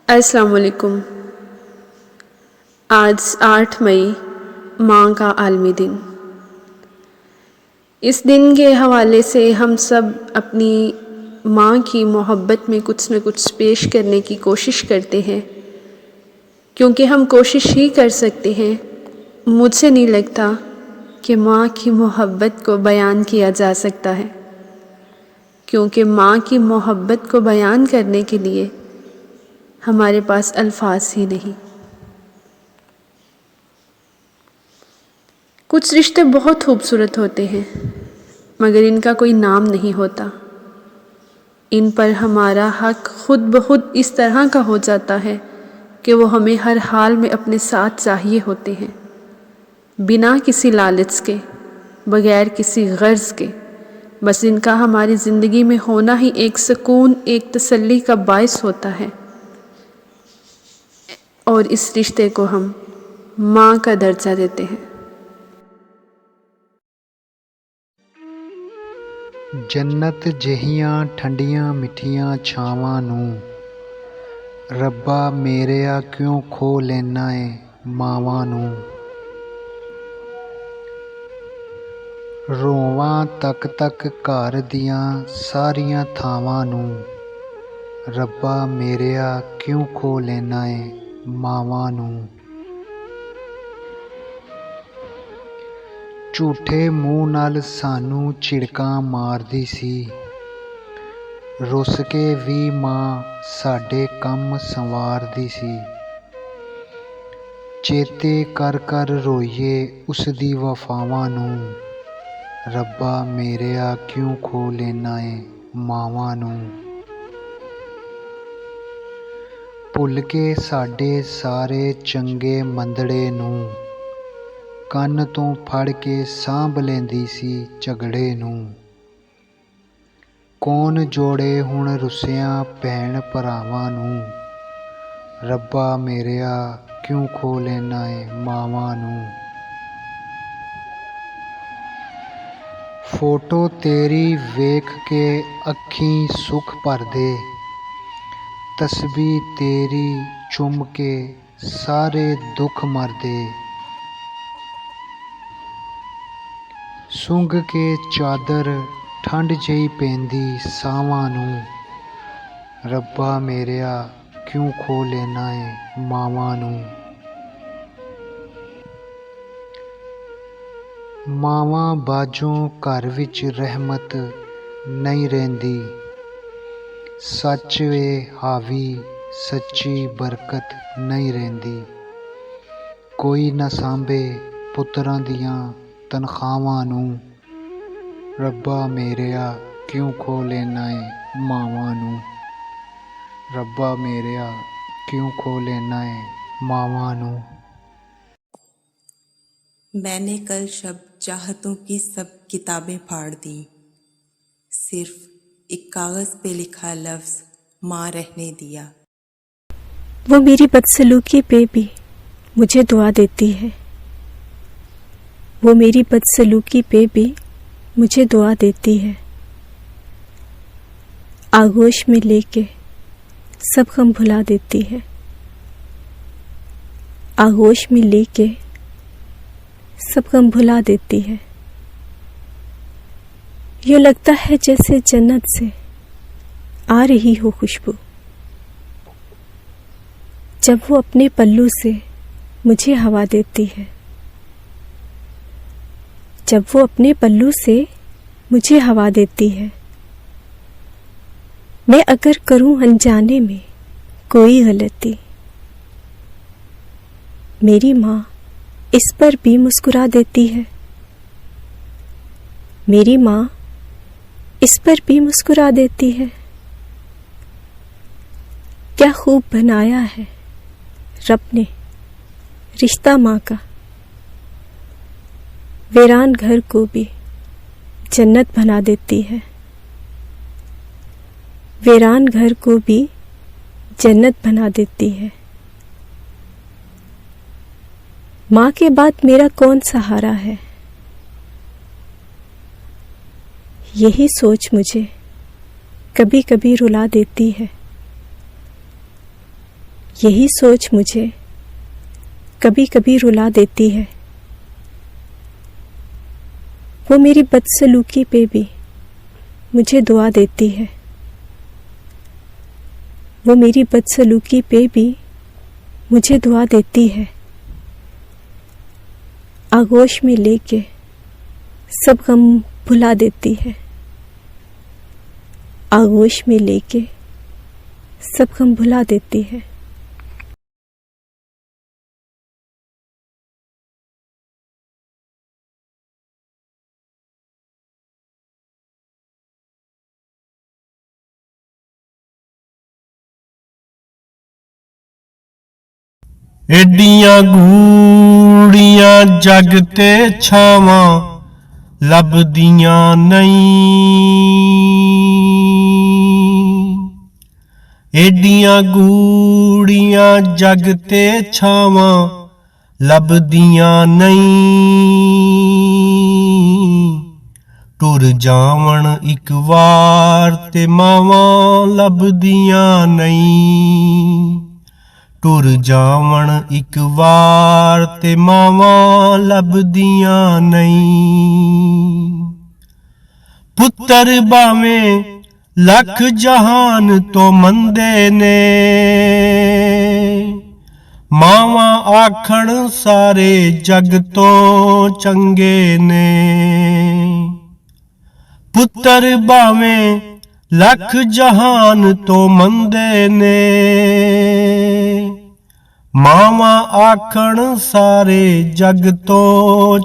अस्सलाम वालेकुम। आज 8 मई माँ का आलमी दिन। इस दिन के हवाले से हम सब अपनी माँ की मोहब्बत में कुछ न कुछ पेश करने की कोशिश करते हैं, क्योंकि हम कोशिश ही कर सकते हैं। मुझे नहीं लगता कि माँ की मोहब्बत को बयान किया जा सकता है, क्योंकि माँ की मोहब्बत को बयान करने के लिए हमारे पास अल्फाज ही नहीं। कुछ रिश्ते बहुत खूबसूरत होते हैं, मगर इनका कोई नाम नहीं होता। इन पर हमारा हक खुद ब खुद इस तरह का हो जाता है कि वो हमें हर हाल में अपने साथ चाहिए होते हैं, बिना किसी लालच के, बग़ैर किसी गर्ज़ के। बस इनका हमारी ज़िंदगी में होना ही एक सुकून, एक तसल्ली का बायस होता है, और इस रिश्ते को हम माँ का दर्जा देते हैं। जन्नत जिहियां ठंडियां मिठियां छावां नूं रब्बा मेरेया क्यों खो लेना है मावां नूं। रोवां तक तक घर दियां सारियां थावां नूं रब्बा मेरेया क्यों खो लेना है मावां नूं। झूठे मूँह नाल सानू झिड़कां मारदी सी, रुस के भी मां साडे कम संवारदी सी। चेते कर कर रोईए उसदी वफावां नूं रब्बा मेरेया क्यों खो लेना है मावां नूं। भुल के साडे सारे चंगे मंदड़े नूं ਕੰਨ ਤੋਂ ਫੜ ਕੇ ਸਾਂਭ ਲੈਂਦੀ ਸੀ ਝਗੜੇ ਨੂੰ। ਕੌਣ ਜੋੜੇ ਹੁਣ ਰੁੱਸਿਆਂ ਭੈਣ ਭਰਾਵਾਂ ਨੂੰ ਰੱਬਾ ਮੇਰਿਆ ਕਿਉਂ ਖੋ ਲੈਣਾ ਏ ਮਾਵਾਂ ਨੂੰ। ਫੋਟੋ ਤੇਰੀ ਵੇਖ ਕੇ ਅੱਖੀਂ ਸੁੱਖ ਭਰਦੇ, ਤਸਬੀਹ ਤੇਰੀ ਚੁੰਮ ਕੇ ਸਾਰੇ ਦੁੱਖ ਮਰਦੇ। ਸੁੰਘ ਕੇ ਚਾਦਰ ਠੰਡ ਜਿਹੀ ਪੈਂਦੀ ਸਾਵਾਂ ਨੂੰ ਰੱਬਾ ਮੇਰਿਆ ਕਿਉਂ ਖੋ ਲੈਣਾ ਏ ਮਾਵਾਂ ਨੂੰ। ਮਾਵਾਂ ਬਾਝੋਂ ਘਰ ਵਿੱਚ ਰਹਿਮਤ ਨਹੀਂ ਰਹਿੰਦੀ, ਸੱਚ ਵੇ ਹਾਵੀ ਸੱਚੀ ਬਰਕਤ ਨਹੀਂ ਰਹਿੰਦੀ। ਕੋਈ ਨਾ ਸਾਂਭੇ ਪੁੱਤਰਾਂ ਦੀਆਂ ਤਨਖਾਹਾਂ ਨੂੰ ਰੱਬਾ ਮੇਰਿਆ ਕਿਉਂ ਖੋ ਲੈਣਾ ਏ ਮਾਵਾਂ ਨੂੰ। ਰੱਬਾ ਮੇਰਿਆ क्यों खो लेना है मावां नूं। मैंने कल शब चाहतों की सब किताबें फाड़ दी, सिर्फ एक कागज़ पे लिखा लफ्ज़ माँ रहने दिया। वो मेरी बदसलूकी पे भी मुझे दुआ देती है, वो मेरी बदसलूकी पे भी मुझे दुआ देती है। आगोश में लेके सब गम भुला देती है, आगोश में लेके सब गम भुला देती है। यूँ लगता है जैसे जन्नत से आ रही हो खुशबू, जब वो अपने पल्लू से मुझे हवा देती है, जब वो अपने पल्लू से मुझे हवा देती है। मैं अगर करूं अनजाने में कोई गलती, मेरी माँ इस पर भी मुस्कुरा देती है, मेरी माँ इस पर भी मुस्कुरा देती है। क्या खूब बनाया है रब ने रिश्ता माँ का, वीरान घर को भी जन्नत बना देती है, वीरान घर को भी जन्नत बना देती है। माँ के बाद मेरा कौन सहारा है, यही सोच मुझे कभी कभी रुला देती है। यही सोच मुझे कभी कभी रुला देती है। वो मेरी बदसलूकी पे भी मुझे दुआ देती है। वो मेरी बदसलूकी पे भी मुझे दुआ देती है। आगोश में लेके सब गम भुला देती है। आगोश में लेके सब गम भुला देती है। एडियां गूड़ियां जग ते छावां लभदियां नहीं। एडियां गूड़ियां जग ते छावां लभदियां नहीं। टुर जावण इक वार ते मावां लभदियां नहीं। टुर जावण इक वार ते मावां लभदियां नहीं। पुत्तर भावें लख जहान तो मंदे ने, मावां आखण सारे जग तो चंगे ने। पुत्तर भावें लख जहान तो मंदे ने, मावां आखण सारे जग तो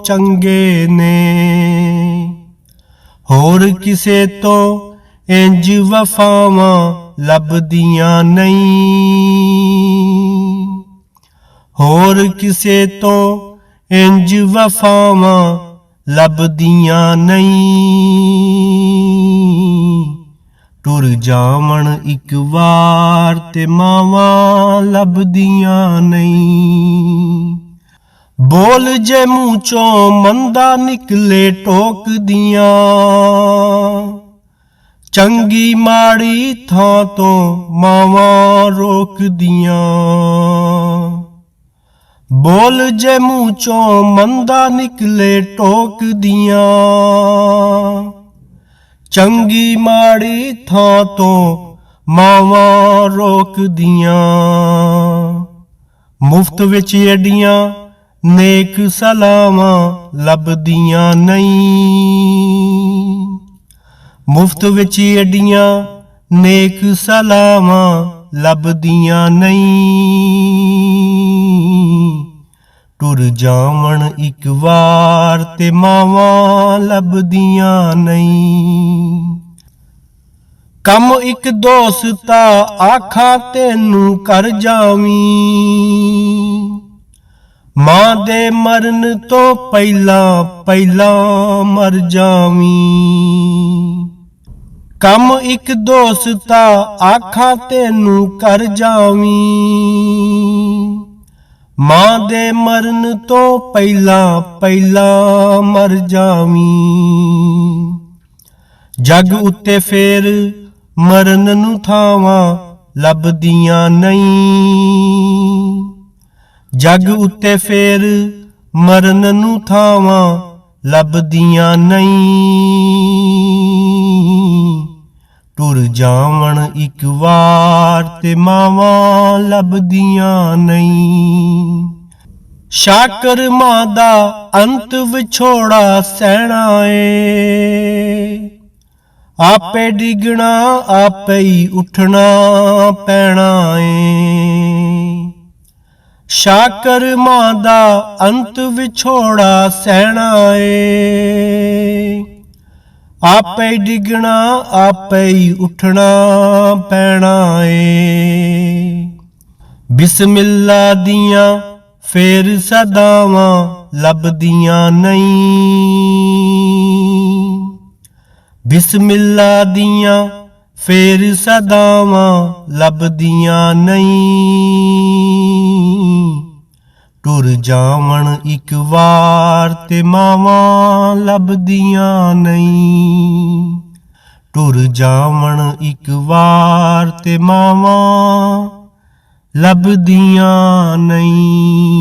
चंगे ने। होर किसे तो इंज वफावां लभदियां नहीं। होर किसे तो इंज वफावां लभदियां नहीं। टुर जावण इक वार ते मावां लभदियां नहीं। बोल जे मूंह चों मंदा निकले टोकदियां, चंगी माड़ी थां तो मावां रोकदियां। बोल जे मूंह चों मंदा निकले टोकदियां, चंगी माड़ी थां तो मावां रोकदियां। मुफ्त विच एडियां नेक सलावां लभदियां नहीं। मुफ्त विच एडियां नेक सलावां लभदियां नहीं। टुर जावण इक वार ते मावां लभदियां नहीं। कम इक दोस्ता आखां तेनू कर जावीं, मां दे मरन तो पहिलां पहिलां मर जावीं। कम इक दोस्ता आखां तेनू कर जावीं, मां दे मरन तो पहिलां पहिलां मर जावीं। जग उत्ते फेर मरन नू थावां लभदियां नहीं। जग उत्ते फेर मरन नू थावां लभदियां नहीं। टुर जावण इक वार ते मावां लभदियां नहीं। शाकर मां दा अंत विछोड़ा सहना ए, आपे डिगना आपे ही उठना पैना ए। शाकर मां दा अंत विछोड़ा सहना ए, आपे डिगना आपे ही उठना पैना ए। बिस्मिल्ला दियां फेर सदावां लभदियां नहीं। बिस्मिल्ला दियां फेर सदावां लभदियां नहीं। टुर जावण इक वार ते मावां लभदियां नहीं। टुर जावण इक वार ते मावां ਲੱਭਦੀਆਂ ਨਹੀਂ।